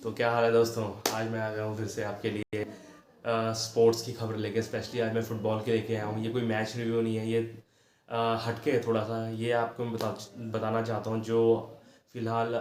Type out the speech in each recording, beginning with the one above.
तो क्या हाल है दोस्तों। आज मैं आ गया हूँ फिर से आपके लिए स्पोर्ट्स की खबर लेके। स्पेशली आज मैं फुटबॉल के लेके आया हूँ। ये कोई मैच रिव्यू नहीं है, ये हटके है थोड़ा सा। ये आपको मैं बताना चाहता हूँ जो फ़िलहाल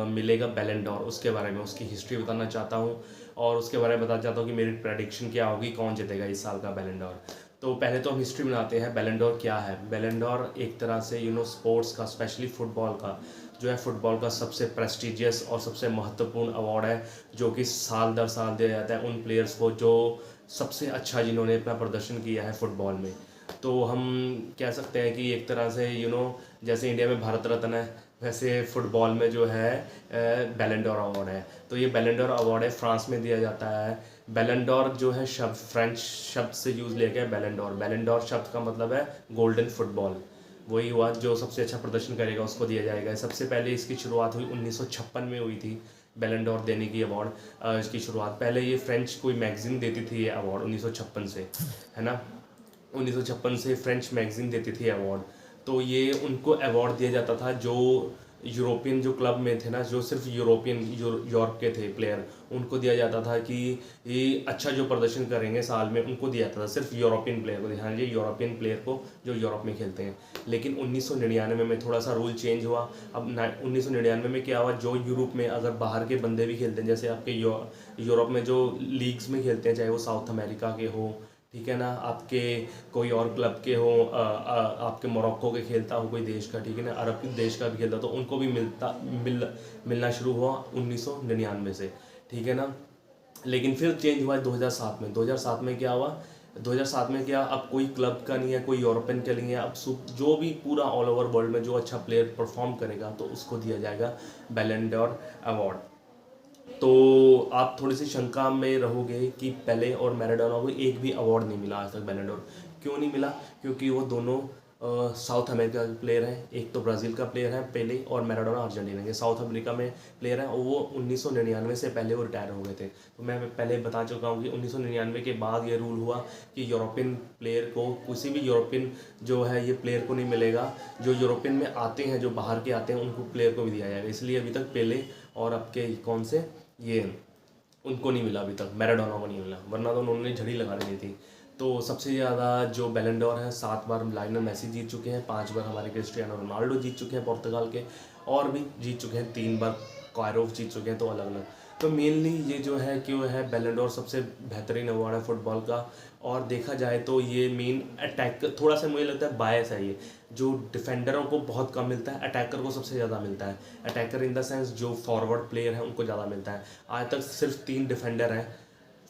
मिलेगा बैलन डोर, उसके बारे में, उसकी हिस्ट्री बताना चाहता हूँ और उसके बारे में बताना चाहता हूँ कि मेरी प्रेडिक्शन क्या होगी, कौन जीतेगा इस साल का बैलन डोर। तो पहले तो हम हिस्ट्री बनाते हैं। बैलन डोर क्या है? बैलन डोर एक तरह से स्पोर्ट्स का, स्पेशली फुटबॉल का जो है, फुटबॉल का सबसे प्रेस्टिजियस और सबसे महत्वपूर्ण अवार्ड है, जो कि साल दर साल दिया जाता है उन प्लेयर्स को जो सबसे अच्छा, जिन्होंने अपना प्रदर्शन किया है फुटबॉल में। तो हम कह सकते हैं कि एक तरह से जैसे इंडिया में भारत रत्न है, वैसे फुटबॉल में जो है बैलन डोर अवार्ड है। तो ये बैलन डोर अवार्ड है, फ्रांस में दिया जाता है। बैलन डोर जो है शब्द फ्रेंच शब्द से यूज़ लिया गया है। बैलन डोर, बैलन डोर शब्द का मतलब है गोल्डन फुटबॉल। वही हुआ, जो सबसे अच्छा प्रदर्शन करेगा उसको दिया जाएगा। सबसे पहले इसकी शुरुआत हुई 1956 में हुई थी, बैलन डोर देने की अवार्ड। इसकी शुरुआत पहले ये फ्रेंच कोई मैगजीन देती थी ये अवार्ड 1956 से, है ना। 1956 से फ्रेंच मैगजीन देती थी अवार्ड। तो ये उनको अवार्ड दिया जाता था जो यूरोपियन जो क्लब में थे ना, जो सिर्फ यूरोपियन यूरोप के थे प्लेयर, उनको दिया जाता था कि ये अच्छा जो प्रदर्शन करेंगे साल में, उनको दिया जाता था सिर्फ यूरोपियन प्लेयर को। ध्यान दीजिए, यूरोपियन प्लेयर को जो यूरोप में खेलते हैं। लेकिन 1999 में थोड़ा सा रूल चेंज हुआ। अब 1999 में क्या हुआ, जो यूरोप में अगर बाहर के बंदे भी खेलते हैं, जैसे आपके यूरोप में जो लीग्स में खेलते हैं, चाहे वो साउथ अमेरिका के हो, ठीक है ना, आपके कोई और क्लब के हो, आपके मोरक्को के खेलता हो कोई देश का, ठीक है ना, अरब देश का भी खेलता, तो उनको भी मिलना शुरू हुआ 1999 से, ठीक है ना। लेकिन फिर चेंज हुआ 2007 में। 2007 में क्या हुआ, 2007 में क्या, अब कोई क्लब का नहीं है, कोई यूरोपियन का नहीं है, अब जो भी पूरा ऑल ओवर वर्ल्ड में जो अच्छा प्लेयर परफॉर्म करेगा तो उसको दिया जाएगा बैलन डोर अवार्ड। तो आप थोड़ी सी शंका में रहोगे कि पेले और मैराडोना को एक भी अवार्ड नहीं मिला आज तक बैलन डोर। क्यों नहीं मिला? क्योंकि वो दोनों साउथ अमेरिका के प्लेयर हैं। एक तो ब्राज़ील का प्लेयर है पेले, और मैराडोना अर्जेंटीना के, साउथ अमेरिका में प्लेयर हैं, और वो 1999 से पहले वो रिटायर हो गए थे। तो मैं पहले बता चुका हूँ कि 1999 के बाद ये रूल हुआ कि यूरोपियन प्लेयर को, किसी भी यूरोपियन जो है ये प्लेयर को नहीं मिलेगा। जो यूरोपियन में आते हैं, जो बाहर के आते हैं, उनको प्लेयर को भी दिया जाएगा। इसलिए अभी तक पेले और आपके कौन से, ये उनको नहीं मिला अभी तक, मैराडोना को नहीं मिला, वरना तो उन्होंने झड़ी लगा दी थी। तो सबसे ज़्यादा जो बैलन डोर है, 7 बार लायनल मेसी जीत चुके हैं, 5 बार हमारे क्रिस्टियानो रोनाल्डो जीत चुके हैं पुर्तगाल के, और भी जीत चुके हैं, 3 बार कायरोफ जीत चुके हैं। तो अलग अलग, तो मेनली ये जो है क्यों है, बैलन डोर सबसे बेहतरीन अवार्ड है फुटबॉल का। और देखा जाए तो ये मेन अटैक, थोड़ा सा मुझे लगता है बायस है ये, जो डिफेंडरों को बहुत कम मिलता है, अटैकर को सबसे ज़्यादा मिलता है। अटैकर इन द सेंस जो फॉरवर्ड प्लेयर है उनको ज़्यादा मिलता है। आज तक सिर्फ 3 डिफेंडर हैं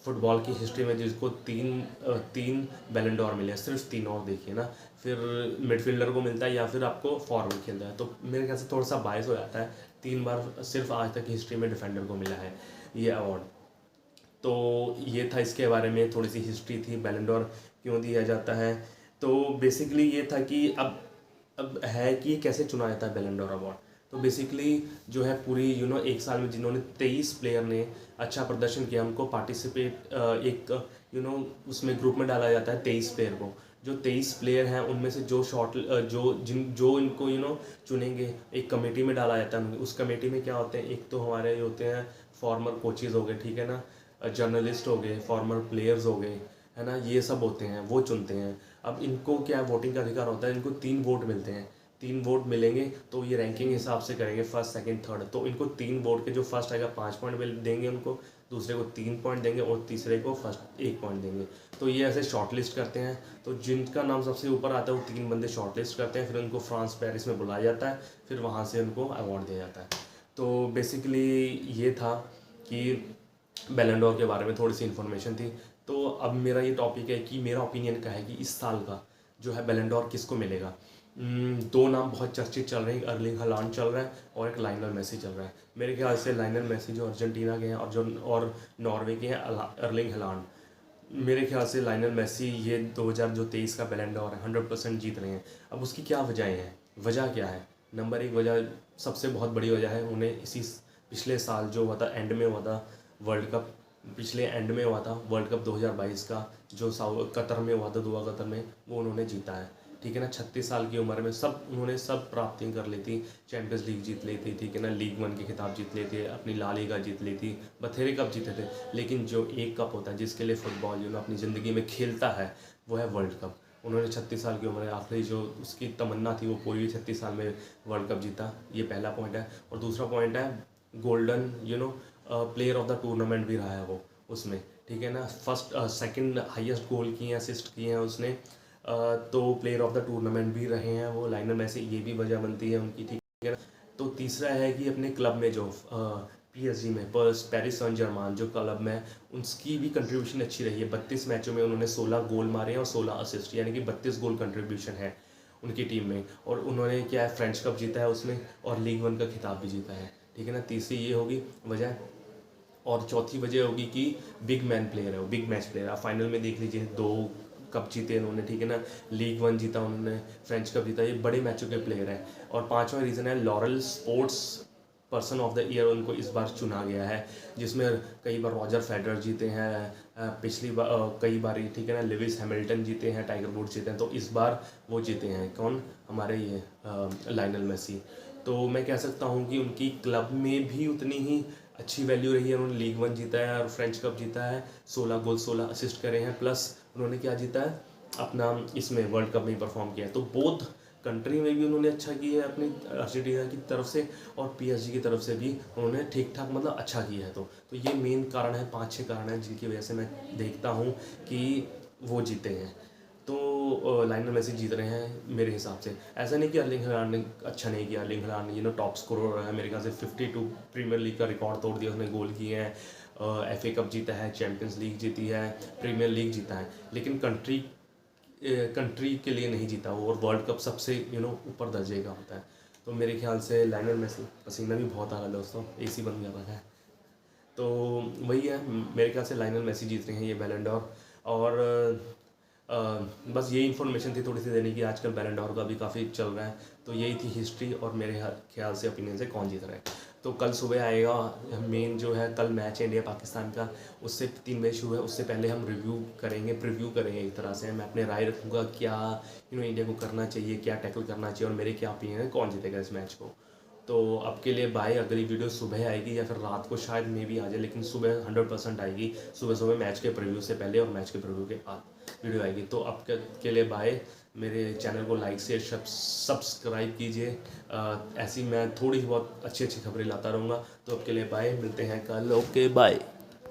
फुटबॉल की हिस्ट्री में जिसको तीन बैलन डोर मिले हैं, सिर्फ 3। और देखिए ना, फिर मिडफील्डर को मिलता है या फिर आपको फॉरवर्ड खेलता है। तो मेरे ख्याल से थोड़ा सा बायस हो जाता है। 3 बार सिर्फ आज तक हिस्ट्री में डिफेंडर को मिला है ये अवार्ड। तो ये था, इसके बारे में थोड़ी सी हिस्ट्री थी, बैलन डोर क्यों दिया जाता है। तो बेसिकली ये था कि अब है कि कैसे चुना जाता है बैलन डोर अवार्ड। तो बेसिकली जो है पूरी एक साल में जिन्होंने 23 प्लेयर ने अच्छा प्रदर्शन किया, उनको पार्टिसिपेट एक उसमें ग्रुप में डाला जाता है 23 प्लेयर को। जो 23 प्लेयर हैं उनमें से जो शॉर्ट जो इनको चुनेंगे, एक कमेटी में डाला जाता है। उस कमेटी में क्या होते हैं, एक तो हमारे होते हैं फॉर्मर कोचेज़ हो गए, ठीक है ना, जर्नलिस्ट हो गए, फॉर्मर प्लेयर्स हो गए, है ना, ये सब होते हैं, वो चुनते हैं। अब इनको क्या वोटिंग का अधिकार होता है, इनको 3 वोट मिलते हैं। 3 वोट मिलेंगे तो ये रैंकिंग हिसाब से करेंगे, फर्स्ट सेकंड थर्ड। तो इनको 3 वोट के जो फर्स्ट आएगा 5 पॉइंट देंगे उनको, दूसरे को 3 पॉइंट देंगे, और तीसरे को फर्स्ट 1 पॉइंट देंगे। तो ये ऐसे शॉर्टलिस्ट करते हैं। तो जिनका नाम सबसे ऊपर आता है वो 3 बंदे शॉर्टलिस्ट करते हैं, फिर उनको फ्रांस पेरिस में बुलाया जाता है, फिर वहाँ से उनको अवार्ड दिया जाता है। तो बेसिकली ये था कि बैलन डोर के बारे में थोड़ी सी इन्फॉर्मेशन थी। तो अब मेरा ये टॉपिक है कि मेरा ओपिनियन क्या है कि इस साल का जो है बैलन डोर किसको मिलेगा। 2 नाम बहुत चर्चित चल रहे हैं, अर्लिंग हलांड चल रहा है और एक लाइनल मेसी चल रहा है। मेरे ख्याल से लाइनल मेसी जो अर्जेंटीना के हैं और नॉर्वे के हैं, अर्लिंग हलांड, मेरे ख्याल से लाइनल मेसी ये 2023 का बैलन डोर है 100% जीत रहे हैं। अब उसकी क्या वजहें हैं? वजह क्या है? नंबर 1 वजह, सबसे बहुत बड़ी वजह है, उन्हें इसी पिछले साल जो हुआ था, एंड में हुआ था वर्ल्ड कप, पिछले एंड में हुआ था वर्ल्ड कप 2022 का, जो कतर में हुआ था, दुआ कतर में, वो उन्होंने जीता है। ठीक है ना। 36 साल की उम्र में सब उन्होंने सब प्राप्तियां कर ली थी। चैंपियंस लीग जीत ली थी, ठीक है ना, लीग वन के खिताब जीत लिए थे, अपनी ला लीगा जीत ली थी, बथेरे कप जीते थे। लेकिन जो एक कप होता है जिसके लिए फुटबॉल अपनी ज़िंदगी में खेलता है वो है वर्ल्ड कप। उन्होंने 36 साल की उम्र में आखिरी जो उसकी तमन्ना थी वो पूरी 36 साल में वर्ल्ड कप जीता। ये पहला पॉइंट है। और दूसरा पॉइंट है golden player of the tournament भी रहा है वो उसमें, ठीक है ना। फर्स्ट सेकंड हाईएस्ट गोल किए हैं, असिस्ट किए हैं उसने। तो प्लेयर ऑफ द टूर्नामेंट भी रहे हैं वो लाइनल मेसी, ये भी वजह बनती है उनकी, ठीक है ना। तो तीसरा है कि अपने क्लब में जो पीएसजी में पेरिस सेंट जर्मेन जो क्लब में उसकी भी कंट्रीब्यूशन अच्छी रही है। 32 मैचों में उन्होंने 16 गोल मारे हैं और 16 असिस्ट, यानी कि 32 गोल कंट्रीब्यूशन है उनकी टीम में। और उन्होंने क्या है, फ्रेंच कप जीता है उसमें और लीग वन का खिताब भी जीता है, ठीक है ना। तीसरी ये होगी वजह। और चौथी वजह होगी कि बिग मैन प्लेयर है वो, बिग मैच प्लेयर है। फाइनल में देख लीजिए 2 कप जीते उन्होंने, ठीक है ना, लीग वन जीता उन्होंने, फ्रेंच कप जीता, ये बड़े मैचों के प्लेयर हैं। और पांचवा रीज़न है laurel sports person of the year उनको इस बार चुना गया है, जिसमें कई बार रॉजर फेडरर जीते हैं, पिछली बार कई बार, ठीक है ना, लेविस हैमिल्टन जीते हैं, टाइगर वुड्स जीते हैं। तो इस बार वो जीते हैं कौन, हमारे ये लायनल मेसी। तो मैं कह सकता हूँ कि उनकी क्लब में भी उतनी ही अच्छी वैल्यू रही है। उन्होंने लीग वन जीता है और फ्रेंच कप जीता है, 16 गोल 16 असिस्ट करे हैं, प्लस उन्होंने क्या जीता है अपना इसमें वर्ल्ड कप में परफॉर्म किया है। तो बोथ कंट्री में भी उन्होंने अच्छा किया है अपनी अर्जेंटीना की तरफ से, और पीएसजी की तरफ से भी उन्होंने ठीक ठाक मतलब अच्छा किया है। तो ये मेन कारण है, 5-6 कारण हैं जिनकी वजह से मैं देखता हूँ कि वो जीते हैं। तो लायनल मेसी जीत रहे हैं मेरे हिसाब से। ऐसा नहीं कि अर्लिंग हलांड ने अच्छा नहीं किया, अर्लिंग हलांड टॉप स्कोरर है मेरे ख्याल से, 52 प्रीमियर लीग का रिकॉर्ड तोड़ दिया उसने, गोल किए हैं, एफए कप जीता है, चैंपियंस लीग जीती है, प्रीमियर लीग जीता है, लेकिन कंट्री के लिए नहीं जीता वो। और वर्ल्ड कप सबसे ऊपर दर्जे का होता है। तो मेरे ख्याल से लायनल मेसी, पसीना भी बहुत आ रहा है दोस्तों, एसी बंद कर रखा है। तो वही है, मेरे ख्याल से लायनल मेसी जीत रहे हैं ये बैलन डोर। और बस यही इन्फॉर्मेशन थी थोड़ी सी देने की, आजकल बैलन डोर का भी काफ़ी चल रहा है। तो यही थी हिस्ट्री और मेरे ख्याल से ओपिनियन से कौन जीत रहा है। तो कल सुबह आएगा मेन जो है, कल मैच है इंडिया पाकिस्तान का, उससे 3 बजे शुरू है। उससे पहले हम रिव्यू करेंगे, प्रीव्यू करेंगे एक तरह से। मैं अपने राय रखूँगा क्या इंडिया को करना चाहिए, क्या टैकल करना चाहिए, और मेरे क्या ओपिनियन है कौन जीतेगा इस मैच को। तो अब के लिए बाय। अगली वीडियो सुबह आएगी या फिर रात को शायद मे भी आ जाए, लेकिन सुबह 100% आएगी। सुबह सुबह मैच के प्रीव्यू से पहले और मैच के प्रीव्यू के बाद वीडियो आएगी। तो अब के लिए बाय। मेरे चैनल को लाइक से सब्सक्राइब कीजिए। ऐसी मैं थोड़ी बहुत अच्छी अच्छी खबरें लाता रहूँगा। तो अब के लिए बाय, मिलते हैं कल। Okay bye.